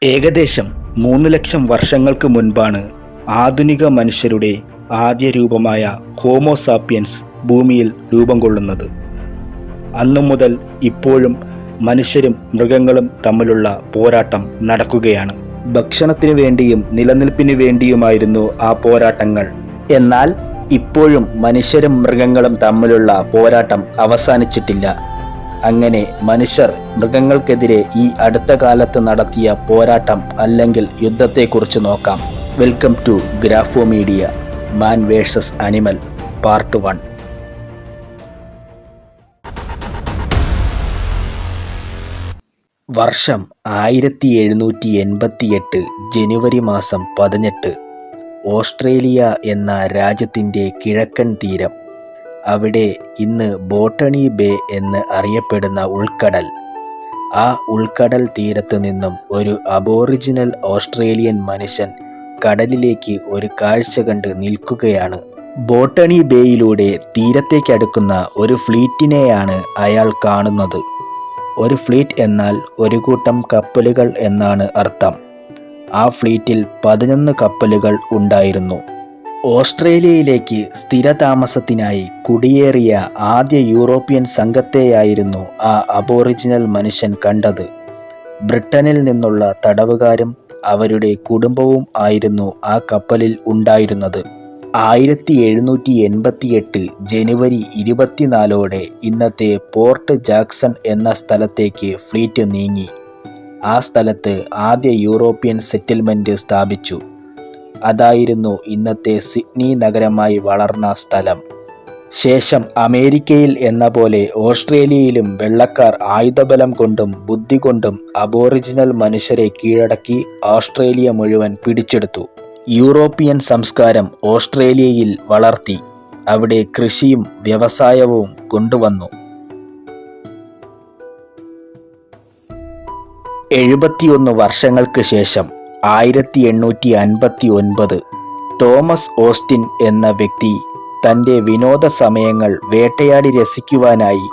ഏകദേശം 3 ലക്ഷം വർഷങ്ങൾക്ക് മുൻപാണ് ആധുനിക മനുഷ്യരുടെ ആദ്യ രൂപമായ ഹോമോസാപ്പിയൻസ് ഭൂമിയിൽ രൂപം കൊള്ളുന്നത്. അന്നു മുതൽ ഇപ്പോഴും മനുഷ്യരും മൃഗങ്ങളും തമ്മിലുള്ള പോരാട്ടം നടക്കുകയാണ്. ഭക്ഷണത്തിനു വേണ്ടിയും നിലനിൽപ്പിനു വേണ്ടിയുമായിരുന്നു ആ പോരാട്ടങ്ങൾ. എന്നാൽ ഇപ്പോഴും മനുഷ്യരും മൃഗങ്ങളും തമ്മിലുള്ള പോരാട്ടം അവസാനിച്ചിട്ടില്ല. അങ്ങനെ മനുഷ്യർ മൃഗങ്ങൾക്കെതിരെ ഈ അടുത്ത കാലത്ത് നടത്തിയ പോരാട്ടം അല്ലെങ്കിൽ യുദ്ധത്തെക്കുറിച്ച് നോക്കാം. Welcome to Grapho Media man versus animal part 1. വർഷം 1788 ജനുവരി മാസം 18. ഓസ്ട്രേലിയ എന്ന രാജ്യത്തിൻ്റെ കിഴക്കൻ തീരം. അവിടെ ഇന്ന് ബോട്ടണി ബേ എന്ന് അറിയപ്പെടുന്ന ഉൾക്കടൽ. ആ ഉൾക്കടൽ തീരത്ത് നിന്നും ഒരു അബോറിജിനൽ ഓസ്ട്രേലിയൻ മനുഷ്യൻ കടലിലേക്ക് ഒരു കാഴ്ച കണ്ട് നിൽക്കുകയാണ്. ബോട്ടണി ബേയിലൂടെ തീരത്തേക്കടുക്കുന്ന ഒരു ഫ്ലീറ്റിനെയാണ് അയാൾ കാണുന്നത്. ഒരു ഫ്ലീറ്റ് എന്നാൽ ഒരു കൂട്ടം കപ്പലുകൾ എന്നാണ് അർത്ഥം. ആ ഫ്ലീറ്റിൽ 11 കപ്പലുകൾ ഉണ്ടായിരുന്നു. ഓസ്ട്രേലിയയിലേക്ക് സ്ഥിരതാമസത്തിനായി കുടിയേറിയ ആദ്യ യൂറോപ്യൻ സംഘത്തെയായിരുന്നു ആ അബോറിജിനൽ മനുഷ്യൻ കണ്ടത്. ബ്രിട്ടനിൽ നിന്നുള്ള തടവുകാരും അവരുടെ കുടുംബവും ആയിരുന്നു ആ കപ്പലിൽ ഉണ്ടായിരുന്നത്. 1788 ജനുവരി 24 ഇന്നത്തെ പോർട്ട് ജാക്സൺ എന്ന സ്ഥലത്തേക്ക് ഫ്ലീറ്റ് നീങ്ങി. ആ സ്ഥലത്ത് ആദ്യ യൂറോപ്യൻ സെറ്റിൽമെൻറ്റ് സ്ഥാപിച്ചു. അതായിരുന്നു ഇന്നത്തെ സിഡ്നി നഗരമായി വളർന്ന സ്ഥലം. ശേഷം അമേരിക്കയിൽ എന്ന പോലെ ഓസ്ട്രേലിയയിലും വെള്ളക്കാർ ആയുധബലം കൊണ്ടും ബുദ്ധി കൊണ്ടും അബോറിജിനൽ മനുഷ്യരെ കീഴടക്കി ഓസ്ട്രേലിയ മുഴുവൻ പിടിച്ചെടുത്തു. യൂറോപ്യൻ സംസ്കാരം ഓസ്ട്രേലിയയിൽ വളർത്തി. അവിടെ കൃഷിയും വ്യവസായവും കൊണ്ടുവന്നു. 71 വർഷങ്ങൾക്ക് ശേഷം 1859 തോമസ് ഓസ്റ്റിൻ എന്ന വ്യക്തി തൻ്റെ വിനോദ സമയങ്ങൾ വേട്ടയാടി രസിക്കുവാനായി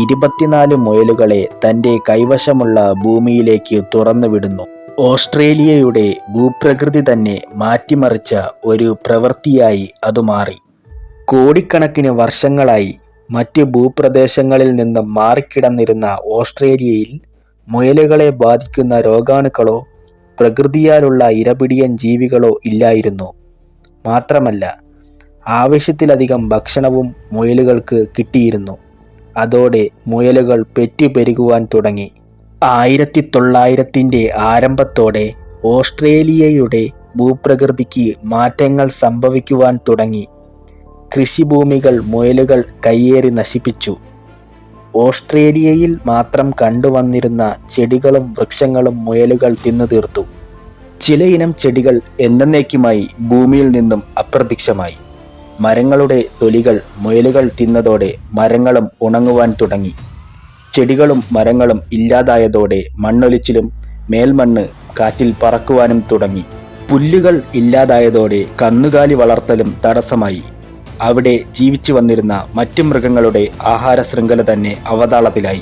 24 മുയലുകളെ തൻ്റെ കൈവശമുള്ള ഭൂമിയിലേക്ക് തുറന്നുവിടുന്നു. ഓസ്ട്രേലിയയുടെ ഭൂപ്രകൃതി തന്നെ മാറ്റിമറിച്ച ഒരു പ്രവൃത്തിയായി അത് മാറി. കോടിക്കണക്കിന് വർഷങ്ങളായി മറ്റ് ഭൂപ്രദേശങ്ങളിൽ നിന്നും മാറിക്കിടന്നിരുന്ന ഓസ്ട്രേലിയയിൽ മുയലുകളെ ബാധിക്കുന്ന രോഗാണുക്കളോ പ്രകൃതിയാലുള്ള ഇരപിടിയൻ ജീവികളോ ഇല്ലായിരുന്നു. മാത്രമല്ല ആവശ്യത്തിലധികം ഭക്ഷണവും മുയലുകൾക്ക് കിട്ടിയിരുന്നു. അതോടെ മുയലുകൾ പെറ്റുപെരുകുവാൻ തുടങ്ങി. 1900-ൻ്റെ ആരംഭത്തോടെ ഓസ്ട്രേലിയയുടെ ഭൂപ്രകൃതിക്ക് മാറ്റങ്ങൾ സംഭവിക്കുവാൻ തുടങ്ങി. കൃഷിഭൂമികൾ മുയലുകൾ കയ്യേറി നശിപ്പിച്ചു. ഓസ്ട്രേലിയയിൽ മാത്രം കണ്ടുവന്നിരുന്ന ചെടികളും വൃക്ഷങ്ങളും മുയലുകൾ തിന്നു തീർത്തു. ചിലയിനം ചെടികൾ എന്നേക്കുമായി ഭൂമിയിൽ നിന്നും അപ്രത്യക്ഷമായി. മരങ്ങളുടെ തൊലികൾ മുയലുകൾ തിന്നതോടെ മരങ്ങളും ഉണങ്ങുവാൻ തുടങ്ങി. ചെടികളും മരങ്ങളും ഇല്ലാതായതോടെ മണ്ണൊലിച്ചിലും മേൽമണ്ണ് കാറ്റിൽ പറക്കുവാനും തുടങ്ങി. പുല്ലുകൾ ഇല്ലാതായതോടെ കന്നുകാലി വളർത്തലും തടസ്സമായി. അവിടെ ജീവിച്ചു വന്നിരുന്ന മറ്റു മൃഗങ്ങളുടെ ആഹാര ശൃംഖല തന്നെ അവതാളത്തിലായി.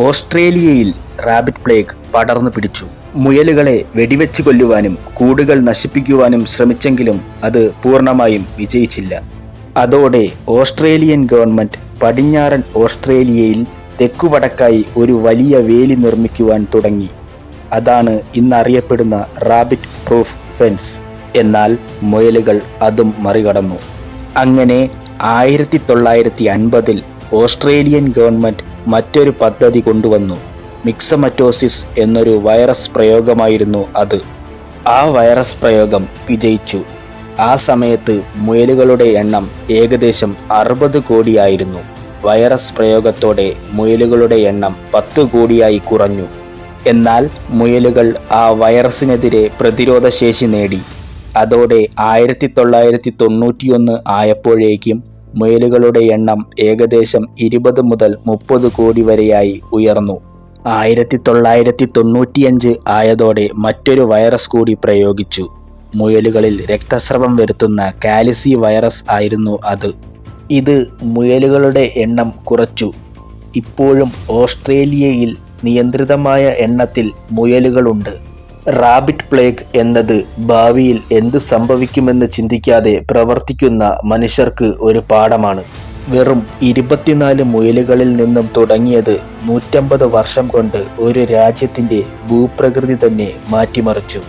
ഓസ്ട്രേലിയയിൽ റാബിറ്റ് പ്ലേഗ് പടർന്നു പിടിച്ചു. മുയലുകളെ വെടിവെച്ച് കൊല്ലുവാനും കൂടുകൾ നശിപ്പിക്കുവാനും ശ്രമിച്ചെങ്കിലും അത് പൂർണ്ണമായും വിജയിച്ചില്ല. അതോടെ ഓസ്ട്രേലിയൻ ഗവൺമെൻറ് പടിഞ്ഞാറൻ ഓസ്ട്രേലിയയിൽ തെക്കുവടക്കായി ഒരു വലിയ വേലി നിർമ്മിക്കുവാൻ തുടങ്ങി. അതാണ് ഇന്നറിയപ്പെടുന്ന റാബിറ്റ് പ്രൂഫ് ഫെൻസ്. എന്നാൽ മുയലുകൾ അതും മറികടന്നു. അങ്ങനെ 1950 ഓസ്ട്രേലിയൻ ഗവൺമെൻറ് മറ്റൊരു പദ്ധതി കൊണ്ടുവന്നു. മിക്സമറ്റോസിസ് എന്നൊരു വൈറസ് പ്രയോഗമായിരുന്നു അത്. ആ വൈറസ് പ്രയോഗം വിജയിച്ചു. ആ സമയത്ത് മുയലുകളുടെ എണ്ണം ഏകദേശം 60 കോടിയായിരുന്നു. വൈറസ് പ്രയോഗത്തോടെ മുയലുകളുടെ എണ്ണം 10 കോടിയായി കുറഞ്ഞു. എന്നാൽ മുയലുകൾ ആ വൈറസിനെതിരെ പ്രതിരോധശേഷി നേടി. അതോടെ 1991 ആയപ്പോഴേക്കും മുയലുകളുടെ എണ്ണം ഏകദേശം 20 മുതൽ 30 കോടി വരെയായി ഉയർന്നു. 1995 ആയതോടെ മറ്റൊരു വൈറസ് കൂടി പ്രയോഗിച്ചു. മുയലുകളിൽ രക്തസ്രവം വരുത്തുന്ന കാലിസി വൈറസ് ആയിരുന്നു അത്. ഇത് മുയലുകളുടെ എണ്ണം കുറച്ചു. ഇപ്പോഴും ഓസ്ട്രേലിയയിൽ നിയന്ത്രിതമായ എണ്ണത്തിൽ മുയലുകളുണ്ട്. റാബിറ്റ് പ്ലേഗ് എന്നത് ഭാവിയിൽ എന്ത് സംഭവിക്കുമെന്ന് ചിന്തിക്കാതെ പ്രവർത്തിക്കുന്ന മനുഷ്യർക്ക് ഒരു പാഠമാണ്. വെറും 24 മുയലുകളിൽ നിന്നും തുടങ്ങിയത് 150 വർഷം കൊണ്ട് ഒരു രാജ്യത്തിൻ്റെ ഭൂപ്രകൃതി തന്നെ മാറ്റിമറിച്ചു.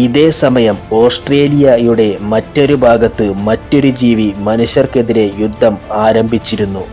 ഇതേ സമയം ഓസ്ട്രേലിയയുടെ മറ്റൊരു ഭാഗത്ത് മറ്റൊരു ജീവി മനുഷ്യർക്കെതിരെ യുദ്ധം ആരംഭിച്ചിരുന്നു.